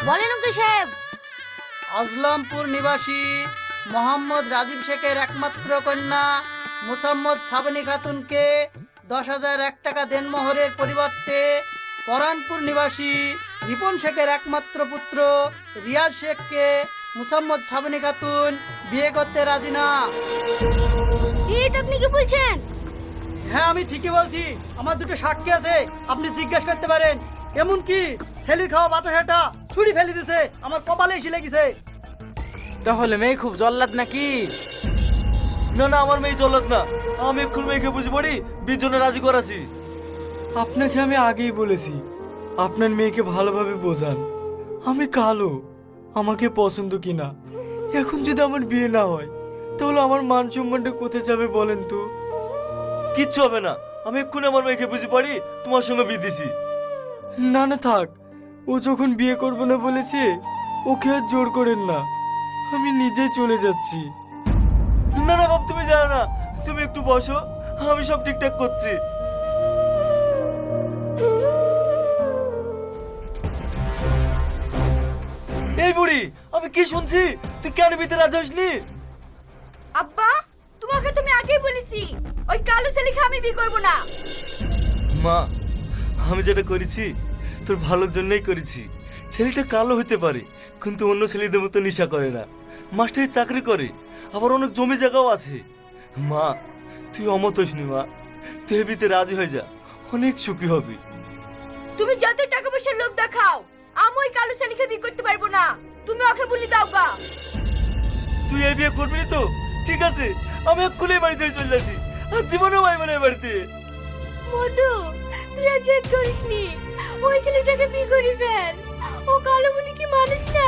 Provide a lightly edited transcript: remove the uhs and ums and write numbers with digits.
বলেন উকিল সাহেব। আজলামপুর নিবাসী মোহাম্মদ রাজীব শেখের একমাত্র কন্যা মুসাম্মদ সাবনী খাতুনকে 10,001 টাকা দেনমোহরের পরিবর্তে পরানপুর নিবাসী রিপন শেখের একমাত্র পুত্র রিয়াজ শেখকে মুসাম্মদ সাবনী খাতুন বিয়ে করতে রাজি না। এটা আপনি কি বলছেন? হ্যাঁ, আমি ঠিকই বলছি। আমার দুটো সাক্ষী আছে, আপনি জিজ্ঞেস করতে পারেন। এমন কি ছেলের খাওয়া বাতাসাটা ছুরি ফেলে দিছে, আমার কপালে এসে লেগেছে। তাহলে মেয়ে খুব জল্লাদ নাকি? না না, আমার মেয়ে চলত না। আমি এক্ষুনি মেয়েকে বুঝে পড়ি, বিয়ের জন্য রাজি করাছি। আপনাকে আমি আগেই বলেছি আপনার মেয়েকে ভালোভাবে বোঝান। আমি কালো, আমাকে পছন্দ কিনা। এখন যদি আমার বিয়ে না হয় তাহলে আমার মান সম্মানটা কোথায় যাবে বলেন তো? কিচ্ছু হবে না, আমি এক্ষুনি আমার মেয়েকে বুঝে পড়ি, তোমার সঙ্গে বিয়ে দিছি। না না থাক, ও যখন বিয়ে করবো না বলেছে ওকে আর জোর করেন না, আমি নিজেই চলে যাচ্ছি। না না বাপ, তুমি জানো না, তুমি একটু বসো, আমি সব ঠিকঠাক করছি। এই বুড়ি, আমি কি শুনছি? তুই কেন বিতে রাজি হসনি? আব্বা, তোমাকে তুমি আগেই বলেছি ওই কালো ছেলেকে আমি বিয়ে করব না। মা, আমি যেটা করেছি তোর ভালোর জন্যই করেছি। ছেলেটা কালো হতে পারে, কিন্তু অন্য ছেলেদের মতো নেশা করে না, মাস্টারি চাকরি করে, আবার অনেক জমি জায়গাও আছে। মা, তুই অমত হসনি মা, তুই এবিতে রাজি হয়ে যা, অনেক সুখী হবি। তুমি যতই টাকা পয়সার লোভ দেখাও, আমি ওই কালো ছেলেকে বিয়ে করতে পারবো না। তুমি ওকে বলি দাও গা। তুই এই বিয়ে করবি না তো? ঠিক আছে, আমি এক্ষুনি বাড়ি ছেড়ে চলে যাচ্ছি, আর জীবনেও আইব না এই বাড়িতে। মধু, তুই আর জেদ করিসনি, ওই ছেলেটাকে বিয়ে করি ফেল। ও কালো বলে কি মানুষ না?